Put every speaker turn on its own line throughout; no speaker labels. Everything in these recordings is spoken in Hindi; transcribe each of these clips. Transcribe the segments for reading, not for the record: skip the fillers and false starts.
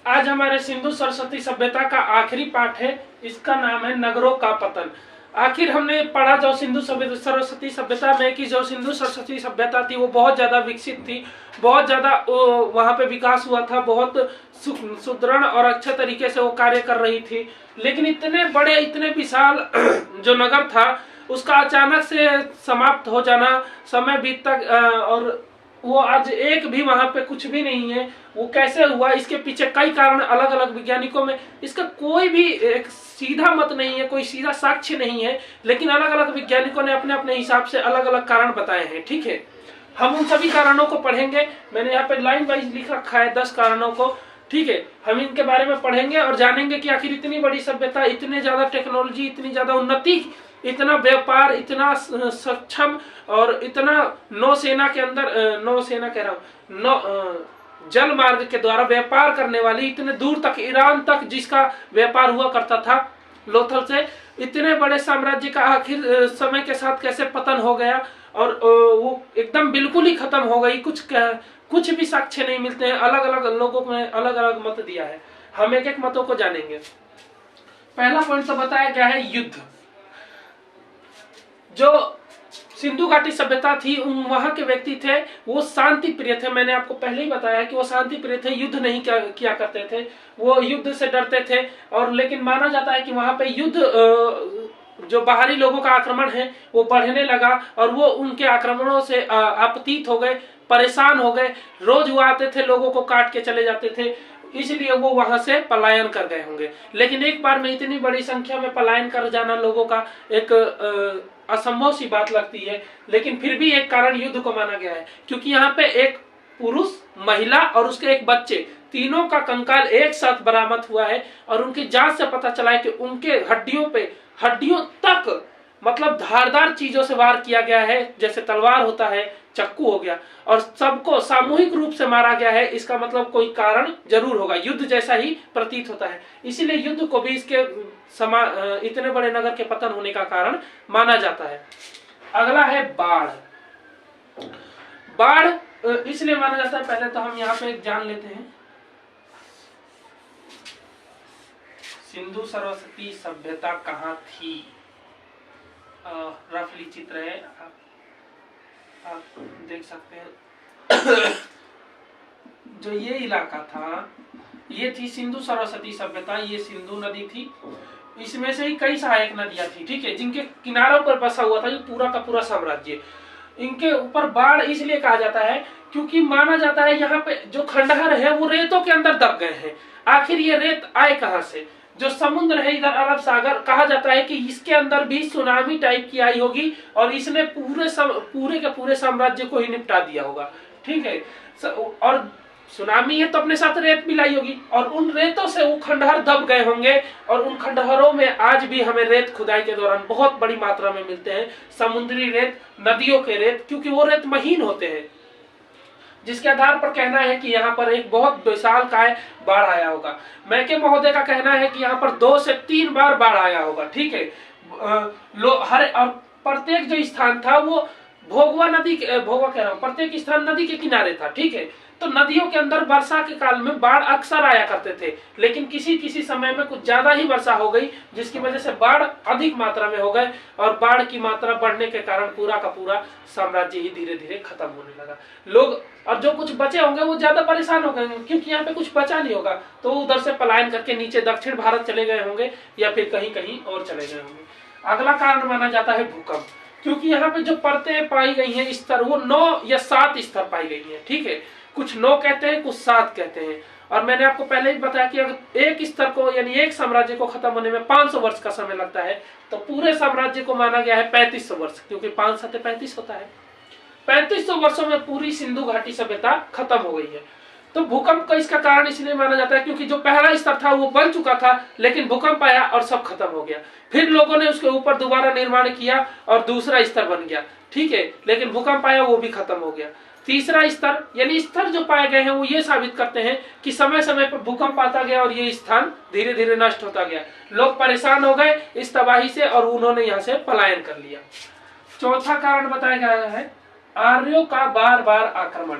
आज हमारे सिंधु सरस्वती सभ्यता का आखिरी पाठ है, इसका नाम है नगरों का पतन। आखिर हमने पढ़ा जो सिंधु सरस्वती सभ्यता में कि जो सिंधु सरस्वती सभ्यता थी वो बहुत ज्यादा विकसित थी, बहुत ज्यादा वहां पे विकास हुआ था, बहुत सुदृढ़ और अच्छे तरीके से वो कार्य कर रही थी। लेकिन इतने बड़े, इतने विशाल जो नगर था उसका अचानक से समाप्त हो जाना, समय बीतता और वो आज एक भी वहां पे कुछ भी नहीं है। वो कैसे हुआ, इसके पीछे कई कारण अलग अलग वैज्ञानिकों में, इसका कोई भी एक सीधा मत नहीं है, कोई सीधा साक्ष्य नहीं है, लेकिन अलग अलग वैज्ञानिकों ने अपने अपने हिसाब से अलग अलग कारण बताए हैं। ठीक है, हम उन सभी कारणों को पढ़ेंगे। मैंने यहाँ पे लाइन वाइज लिख रखा है 10 कारणों को। ठीक है, हम इनके बारे में पढ़ेंगे और जानेंगे कि आखिर इतनी बड़ी सभ्यता, इतने ज्यादा टेक्नोलॉजी, इतनी ज्यादा उन्नति, इतना व्यापार, इतना सक्षम और इतना नौसेना के अंदर, नौसेना कह रहा हूँ, जल मार्ग के द्वारा व्यापार करने वाली, इतने दूर तक ईरान तक जिसका व्यापार हुआ करता था लोथल से, इतने बड़े साम्राज्य का आखिर समय के साथ कैसे पतन हो गया और वो एकदम बिल्कुल ही खत्म हो गई। कुछ भी साक्ष्य नहीं मिलते हैं। अलग अलग लोगों ने अलग अलग मत दिया है, हम एक एक मतों को जानेंगे। पहला पॉइंट तो बताया गया है युद्ध। जो सिंधु घाटी सभ्यता थी, वहां के व्यक्ति थे वो शांति प्रिय थे। मैंने आपको पहले ही बताया कि वो शांति प्रिय थे, युद्ध नहीं किया करते थे, वो युद्ध से डरते थे। और लेकिन माना जाता है कि वहां पे युद्ध, जो बाहरी लोगों का आक्रमण है वो बढ़ने लगा और वो उनके आक्रमणों से आपतीत हो गए, परेशान हो गए। रोज वो आते थे, लोगों को काट के चले जाते थे, इसलिए वो वहां से पलायन कर गए होंगे। लेकिन एक बार में इतनी बड़ी संख्या में पलायन कर जाना लोगों का एक असंभव सी बात लगती है। लेकिन फिर भी एक कारण युद्ध को माना गया है, क्योंकि यहाँ पे एक पुरुष, महिला और उसके एक बच्चे, तीनों का कंकाल एक साथ बरामद हुआ है और उनकी जांच से पता चला है कि उनके हड्डियों तक, मतलब धारदार चीजों से वार किया गया है, जैसे तलवार होता है, चक्कू हो गया, और सबको सामूहिक रूप से मारा गया है। इसका मतलब कोई कारण जरूर होगा, युद्ध जैसा ही प्रतीत होता है। इसीलिए युद्ध को भी इसके इतने बड़े नगर के पतन होने का कारण माना जाता है। अगला है बाढ़। बाढ़ इसलिए माना जाता है, पहले तो हम यहाँ पे जान लेते हैं। सिंधु सरस्वती सभ्यता कहाँ थी, रफली चित्र है, आप देख सकते हैं। जो ये इलाका था, ये थी सिंधु सरस्वती सभ्यता, ये सिंधु नदी थी। इसमें से ही कई सहायक नदियां थी, ठीक है, जिनके किनारों पर बसा हुआ था ये पूरा का पूरा साम्राज्य। इनके ऊपर बाढ़ इसलिए कहा जाता है क्योंकि माना जाता है यहाँ पे जो खंडहर है वो रेतों के अंदर दब गए हैं। आखिर ये रेत आए कहाँ से? जो समुद्र है इधर अरब सागर, कहा जाता है कि इसके अंदर भी सुनामी टाइप की आई होगी और इसने पूरे के पूरे साम्राज्य को ही निपटा दिया होगा। ठीक है, और सुनामी है तो अपने साथ रेत भी लाई होगी और उन रेतों से वो खंडहर दब गए होंगे। और उन खंडहरों में आज भी हमें रेत खुदाई के दौरान बहुत बड़ी मात्रा में मिलते हैं, समुद्री रेत, नदियों के रेत, क्योंकि वो रेत महीन होते हैं, जिसके आधार पर कहना है कि यहाँ पर एक बहुत विशालकाय बाढ़ आया होगा। मैके महोदय का कहना है कि यहाँ पर 2 से 3 बार बाढ़ आया होगा। ठीक है, और प्रत्येक जो स्थान था वो प्रत्येक स्थान नदी के किनारे था। ठीक है, तो नदियों के अंदर वर्षा के काल में बाढ़ अक्सर आया करते थे, लेकिन किसी समय में कुछ ज्यादा ही वर्षा हो गई जिसकी वजह से बाढ़ अधिक मात्रा में हो गए और बाढ़ की मात्रा बढ़ने के कारण पूरा का पूरा साम्राज्य ही धीरे धीरे खत्म होने लगा। लोग, और जो कुछ बचे होंगे वो ज्यादा परेशान हो गए क्योंकि यहाँ पे कुछ बचा नहीं होगा, तो उधर से पलायन करके नीचे दक्षिण भारत चले गए होंगे या फिर कहीं कहीं और चले गए होंगे। अगला कारण माना जाता है भूकंप, क्योंकि यहाँ पे जो परतें पाई गई हैं स्तर, वो 9 या 7 स्तर पाई गई है। ठीक है, कुछ 9 कहते हैं, कुछ 7 कहते हैं। और मैंने आपको पहले ही बताया कि अगर एक स्तर को, यानी एक साम्राज्य को खत्म होने में 500 वर्ष का समय लगता है, तो पूरे साम्राज्य को माना गया है 3500 वर्ष, क्योंकि 5 7 35 होता है। 3500 वर्षों में पूरी सिंधु घाटी सभ्यता खत्म हो गई है। तो भूकंप का इसका कारण इसलिए माना जाता है क्योंकि जो पहला स्तर था वो बन चुका था, लेकिन भूकंप आया और सब खत्म हो गया। फिर लोगों ने उसके ऊपर दोबारा निर्माण किया और दूसरा स्तर बन गया। ठीक है, लेकिन भूकंप आया, वो भी खत्म हो गया। तीसरा स्तर, यानी स्तर जो पाए गए हैं वो ये साबित करते हैं कि समय समय पर भूकंप आता गया और ये स्थान धीरे धीरे नष्ट होता गया। लोग परेशान हो गए इस तबाही से और उन्होंने यहाँ से पलायन कर लिया। चौथा कारण बताया गया है आर्यों का बार बार आक्रमण।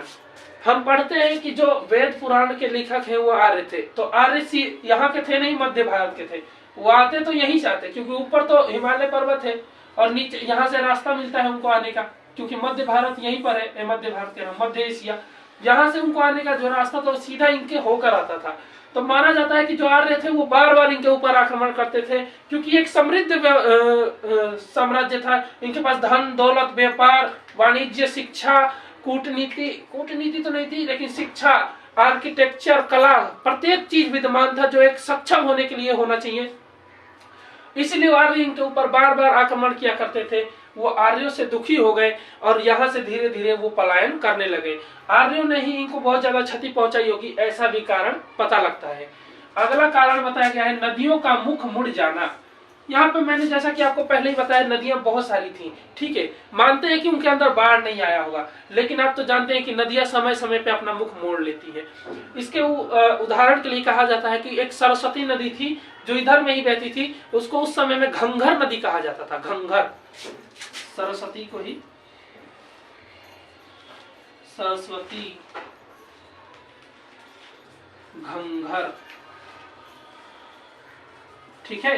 हम पढ़ते हैं कि जो वेद पुराण के लेखक हैं वो आर्य थे, तो आर्य यहाँ के थे नहीं, मध्य भारत के थे। वो आते तो यहीं से आते, क्योंकि ऊपर तो हिमालय पर्वत है और नीचे यहाँ से रास्ता मिलता है उनको आने का, क्योंकि मध्य भारत यहीं पर है, मध्य भारत के नाम मध्य एशिया, यहाँ से उनको आने का जो रास्ता तो सीधा इनके होकर आता था। तो माना जाता है कि जो आर्य थे वो बार बार इनके ऊपर आक्रमण करते थे, क्योंकि एक समृद्ध साम्राज्य था, इनके पास धन दौलत, व्यापार, वाणिज्य, शिक्षा, कूटनीति तो नहीं थी, लेकिन शिक्षा, आर्किटेक्चर, कला, प्रत्येक चीज विद्यमान था जो एक सक्षम होने के लिए होना चाहिए। इसलिए आर्य इनके ऊपर बार बार आक्रमण किया करते थे। वो आर्यों से दुखी हो गए और यहाँ से धीरे धीरे वो पलायन करने लगे। आर्यों ने ही इनको बहुत ज्यादा क्षति पहुंचाई होगी, ऐसा भी कारण पता लगता है। अगला कारण बताया गया है नदियों का मुख मुड़ जाना। यहाँ पे मैंने जैसा कि आपको पहले ही बताया, नदियां बहुत सारी थी, ठीक है, मानते हैं कि उनके अंदर बाढ़ नहीं आया होगा, लेकिन आप तो जानते हैं कि नदियां समय समय पे अपना मुख मोड़ लेती है। इसके उदाहरण के लिए कहा जाता है कि एक सरस्वती नदी थी जो इधर में ही बहती थी, उसको उस समय में घंघर नदी कहा जाता था। घंघर, सरस्वती को ही सरस्वती, घंघर, ठीक है।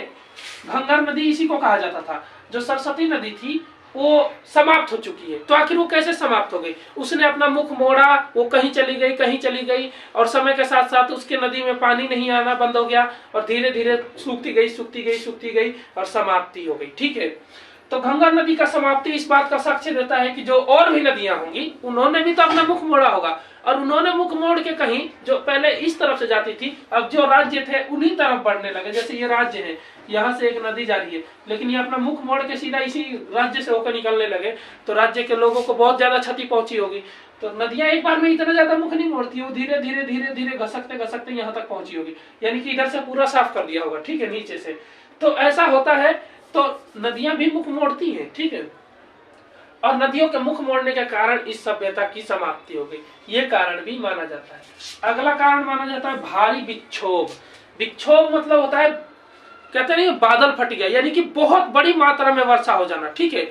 घंघर नदी इसी को कहा जाता था। जो सरस्वती नदी थी वो समाप्त हो चुकी है। तो आखिर वो कैसे समाप्त हो गई? उसने अपना मुख मोड़ा, वो कहीं चली गई कहीं चली गई, और समय के साथ साथ उसके नदी में पानी नहीं आना बंद हो गया और धीरे धीरे सूखती गई सूखती गई सूखती गई और समाप्ति हो गई, ठीक है। तो घंघर नदी का समाप्ति इस बात का साक्ष्य देता है कि जो और भी नदियां होंगी उन्होंने भी तो अपना मुख मोड़ा होगा, और उन्होंने मुख मोड़ के कहीं जो पहले इस तरफ से जाती थी, अब जो राज्य थे उन्हीं तरफ बढ़ने लगे। जैसे ये राज्य है, यहाँ से एक नदी जा रही है, लेकिन ये अपना मुख मोड़ के सीधा इसी राज्य से होकर निकलने लगे, तो राज्य के लोगों को बहुत ज्यादा क्षति पहुंची होगी। तो नदियां एक बार में इतना ज्यादा मुख नहीं मोड़ती, वो धीरे धीरे धीरे धीरे घसकते घसकते यहाँ तक पहुंची होगी, यानी कि इधर से पूरा साफ कर दिया होगा, ठीक है, नीचे से। तो ऐसा होता है, तो नदियां भी मुख मोड़ती हैं, ठीक है, और नदियों के मुख मोड़ने के कारण इस सभ्यता की समाप्ति हो गई, ये कारण भी माना जाता है। अगला कारण माना जाता है भारी विक्षोभ। विक्षोभ मतलब होता है, कहते नहीं बादल फट गया, यानी कि बहुत बड़ी मात्रा में वर्षा हो जाना, ठीक है।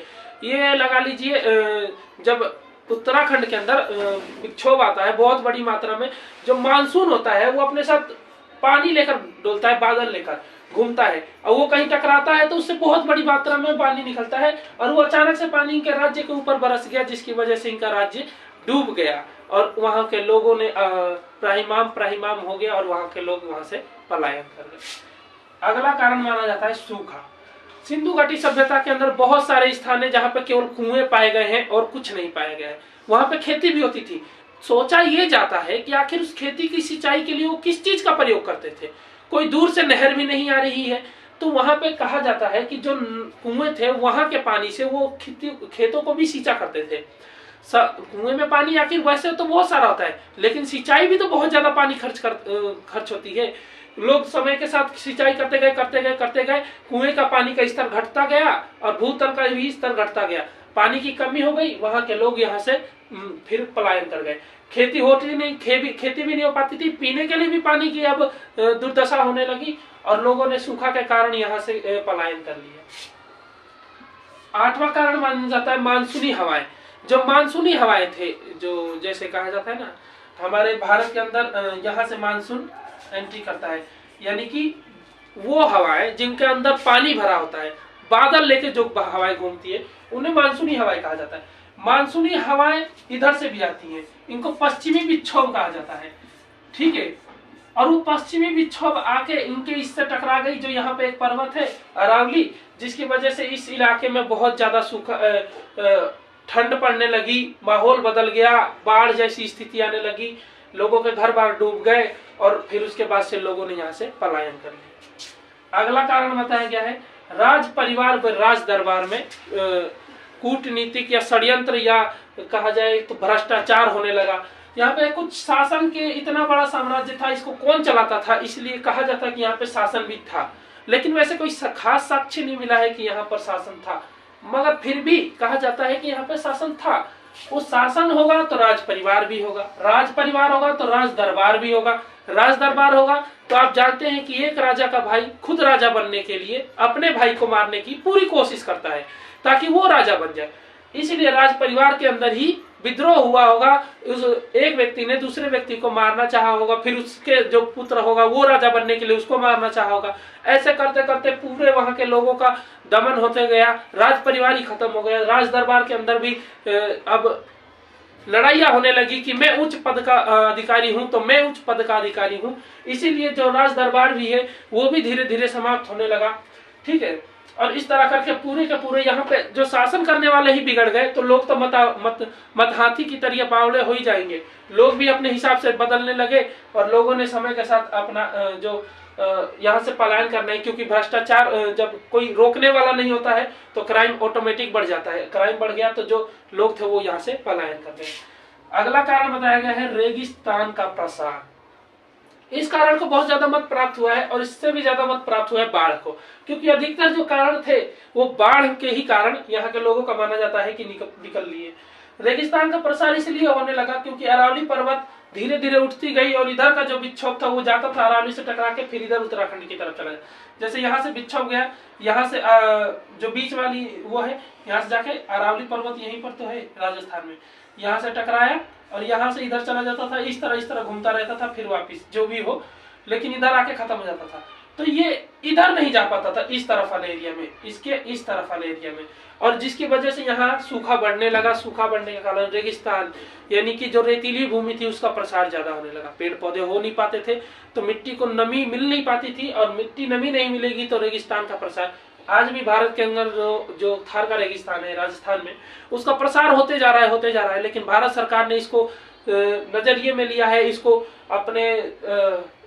ये लगा लीजिए जब उत्तराखंड के अंदर विक्षोभ आता है बहुत बड़ी मात्रा में, जो मानसून होता है वो अपने साथ पानी लेकर डोलता है, बादल लेकर घूमता है, और वो कहीं टकराता है तो उससे बहुत बड़ी मात्रा में पानी निकलता है, और वो अचानक से पानी इनके राज्य के ऊपर बरस गया, जिसकी वजह से इनका राज्य डूब गया और वहां के लोगों ने त्राहिमाम हो गया और वहां के लोग वहां से पलायन कर गए। अगला कारण माना जाता है सूखा। सिंधु घाटी सभ्यता के अंदर बहुत सारे स्थान है जहाँ पे केवल कुएं पाए गए हैं और कुछ नहीं पाया गया है। वहां पे खेती भी होती थी। सोचा ये जाता है कि आखिर उस खेती की सिंचाई के लिए वो किस चीज का प्रयोग करते थे। कोई दूर से नहर भी नहीं आ रही है, तो वहां पे कहा जाता है कि जो कुएं थे वहां के पानी से वो खेतों को भी सींचा करते थे। कुएं में पानी आखिर वैसे तो बहुत सारा होता है, लेकिन सिंचाई भी तो बहुत ज्यादा पानी खर्च होती है। लोग समय के साथ सिंचाई करते गए, कुएं का पानी का स्तर घटता गया और भूतल का भी स्तर घटता गया, पानी की कमी हो गई, वहां के लोग यहाँ से फिर पलायन कर गए। खेती होती नहीं, खेती भी नहीं हो पाती थी, पीने के लिए भी पानी की अब दुर्दशा होने लगी और लोगों ने सूखा के कारण यहाँ से पलायन कर लिया। 8वां कारण माना जाता है मानसूनी हवाएं। जो मानसूनी हवाएं थे, जो जैसे कहा जाता है ना, हमारे भारत के अंदर यहाँ से मानसून एंट्री करता है, यानी कि वो हवाएं जिनके अंदर पानी भरा होता है, बादल लेके जो हवाएं घूमती है उन्हें मानसूनी हवाएं कहा जाता है। मानसूनी हवाएं इधर से भी आती हैं, इनको पश्चिमी विक्षोभ कहा जाता है, ठीक है। और वो पश्चिमी विक्षोभ आके इनके इससे टकरा गई, जो यहाँ पे एक पर्वत है अरावली, जिसकी वजह से इस इलाके में बहुत ज्यादा सूखा ठंड पड़ने लगी, माहौल बदल गया, बाढ़ जैसी स्थिति आने लगी, लोगों के घर बार डूब गए और फिर उसके बाद से लोगों ने यहाँ से पलायन कर लिया। अगला कारण बताया गया है राज परिवार व राज दरबार में कूटनीतिक या षड्यंत्र या कहा जाए तो भ्रष्टाचार होने लगा। यहाँ पे कुछ शासन के इतना बड़ा साम्राज्य था, इसको कौन चलाता था, इसलिए कहा जाता है कि यहाँ पे शासन भी था, लेकिन वैसे कोई खास साक्ष्य नहीं मिला है कि यहाँ पर शासन था, मगर फिर भी कहा जाता है कि यहाँ पे शासन था। वो शासन होगा तो राज परिवार भी होगा, राज परिवार होगा तो राज दरबार भी होगा, राज दरबार होगा तो आप जानते हैं कि एक राजा का भाई खुद राजा बनने के लिए अपने भाई को मारने की पूरी कोशिश करता है ताकि वो राजा बन जाए। इसलिए राज परिवार के अंदर ही विद्रोह हुआ होगा, उस एक व्यक्ति ने दूसरे व्यक्ति को मारना चाहा होगा, फिर उसके जो पुत्र होगा वो राजा बनने के लिए उसको मारना चाहा होगा। ऐसे करते करते पूरे वहां के लोगों का दमन होते गया, राज परिवार ही खत्म हो गया। राज दरबार के अंदर भी अब लड़ाइयां होने लगी कि मैं उच्च पद का अधिकारी हूं तो मैं उच्च पद का अधिकारी हूं। इसीलिए जो राज दरबार भी है वो भी धीरे धीरे समाप्त होने लगा। ठीक है, और इस तरह करके पूरे के पूरे यहाँ पे जो शासन करने वाले ही बिगड़ गए तो लोग तो मत हाथी की तरह बावड़े हो ही जाएंगे। लोग भी अपने हिसाब से बदलने लगे और लोगों ने समय के साथ अपना जो यहाँ से पलायन करना है, क्योंकि भ्रष्टाचार जब कोई रोकने वाला नहीं होता है तो क्राइम ऑटोमेटिक बढ़ जाता है। क्राइम बढ़ गया तो जो लोग थे वो यहाँ से पलायन करते हैं। अगला कारण बताया गया है रेगिस्तान का प्रसार। इस कारण को बहुत ज्यादा मत प्राप्त हुआ है और इससे भी ज्यादा मत प्राप्त हुआ है बाढ़ को, क्योंकि अधिकतर जो कारण थे वो बाढ़ के ही कारण यहाँ के लोगों का माना जाता है कि निकल लिए। रेगिस्तान का प्रसार इसलिए होने लगा क्योंकि अरावली पर्वत धीरे धीरे उठती गई और इधर का जो विक्षोभ था वो जाता था अरावली से टकरा के फिर इधर उत्तराखंड की तरफ चला गया। जैसे यहाँ से विक्षोभ गया, यहाँ से जो बीच वाली वो है यहाँ से जाके अरावली पर्वत यहीं पर तो है राजस्थान में, यहाँ से टकराया और यहाँ से इधर चला जाता था, इस तरह घूमता रहता था, फिर वापिस जो भी हो, लेकिन इधर आके खत्म हो जाता था। तो ये इधर नहीं जा पाता था इस तरफ वाले एरिया में, इसके इस तरफ वाले एरिया में, और जिसकी वजह से यहाँ सूखा बढ़ने लगा। सूखा बढ़ने के कारण रेगिस्तान यानी कि जो रेतीली भूमि थी उसका प्रसार ज्यादा होने लगा। पेड़ पौधे हो नहीं पाते थे तो मिट्टी को नमी मिल नहीं पाती थी, और मिट्टी नमी नहीं मिलेगी तो रेगिस्तान का प्रसार। आज भी भारत के अंदर जो थार का रेगिस्तान है राजस्थान में, उसका प्रसार होते जा रहा है, लेकिन भारत सरकार ने इसको नजरिए में लिया है, इसको अपने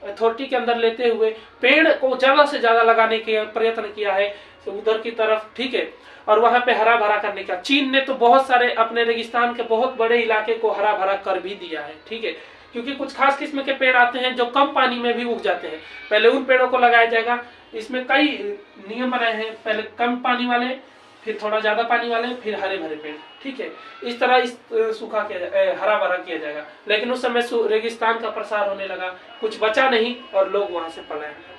अथॉरिटी के अंदर लेते हुए पेड़ को ज्यादा से ज्यादा लगाने के प्रयत्न किया है उधर की तरफ। ठीक है, और वहां पे हरा भरा करने का चीन ने तो बहुत सारे अपने रेगिस्तान के बहुत बड़े इलाके को हरा भरा कर भी दिया है। ठीक है, क्योंकि कुछ खास किस्म के पेड़ आते हैं जो कम पानी में भी उग जाते हैं, पहले उन पेड़ों को लगाया जाएगा। इसमें कई नियम बनाए हैं, पहले कम पानी वाले, फिर थोड़ा ज्यादा पानी वाले, फिर हरे भरे पेड़। ठीक है, इस तरह इस सूखा किया हरा भरा किया जाएगा। लेकिन उस समय रेगिस्तान का प्रसार होने लगा, कुछ बचा नहीं और लोग वहां से पलायन।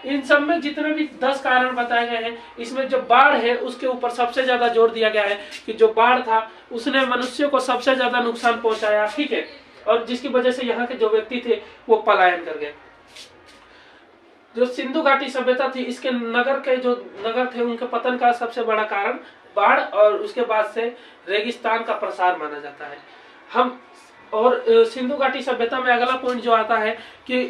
इन सब में जितने भी 10 कारण बताए गए हैं, इसमें जो बाढ़ है उसके ऊपर सबसे ज्यादा जोर दिया गया है कि जो बाढ़ था उसने मनुष्य को सबसे ज्यादा नुकसान पहुंचाया। ठीक है, और जिसकी वजह से यहाँ के जो व्यक्ति थे वो पलायन कर गए। जो सिंधु घाटी सभ्यता थी, इसके नगर के जो नगर थे उनके पतन का सबसे बड़ा कारण बाढ़ और उसके बाद से रेगिस्तान का प्रसार माना जाता है। हम और सिंधु घाटी सभ्यता में अगला पॉइंट जो आता है कि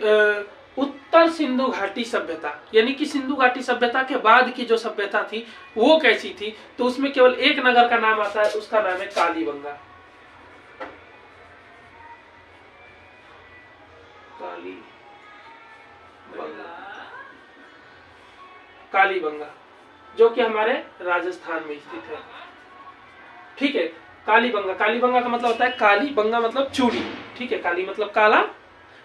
उत्तर सिंधु घाटी सभ्यता, यानी कि सिंधु घाटी सभ्यता के बाद की जो सभ्यता थी वो कैसी थी, तो उसमें केवल एक नगर का नाम आता है, उसका नाम है कालीबंगा। कालीबंगा जो कि हमारे राजस्थान में स्थित है। ठीक है, कालीबंगा का मतलब होता है काली, बंगा मतलब चूड़ी। ठीक है, काली मतलब काला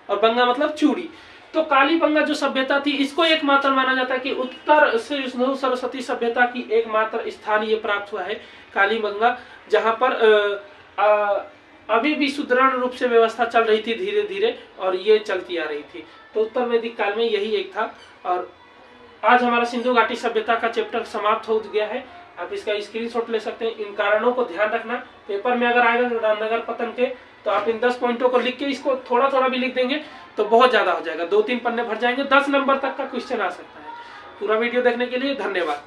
और बंगा मतलब चूड़ी। तो कालीबंगा जो सभ्यता थी इसको एकमात्र माना जाता है कि उत्तर से सरस्वती सभ्यता की एकमात्र स्थान ये प्राप्त हुआ है कालीबंगा, जहां पर अभी भी सुदृढ़ रूप से व्यवस्था चल रही थी धीरे धीरे, और ये चलती आ रही थी। तो उत्तर वैदिक काल में यही एक था। और आज हमारा सिंधु घाटी सभ्यता का चैप्टर समाप्त हो गया है। आप इसका स्क्रीनशॉट ले सकते हैं। इन कारणों को ध्यान रखना, पेपर में अगर आएगा नगर पतन के तो आप इन 10 पॉइंटों को लिख के इसको थोड़ा थोड़ा भी लिख देंगे तो बहुत ज्यादा हो जाएगा, 2-3 पन्ने भर जाएंगे, 10 नंबर तक का क्वेश्चन आ सकता है। पूरा वीडियो देखने के लिए धन्यवाद।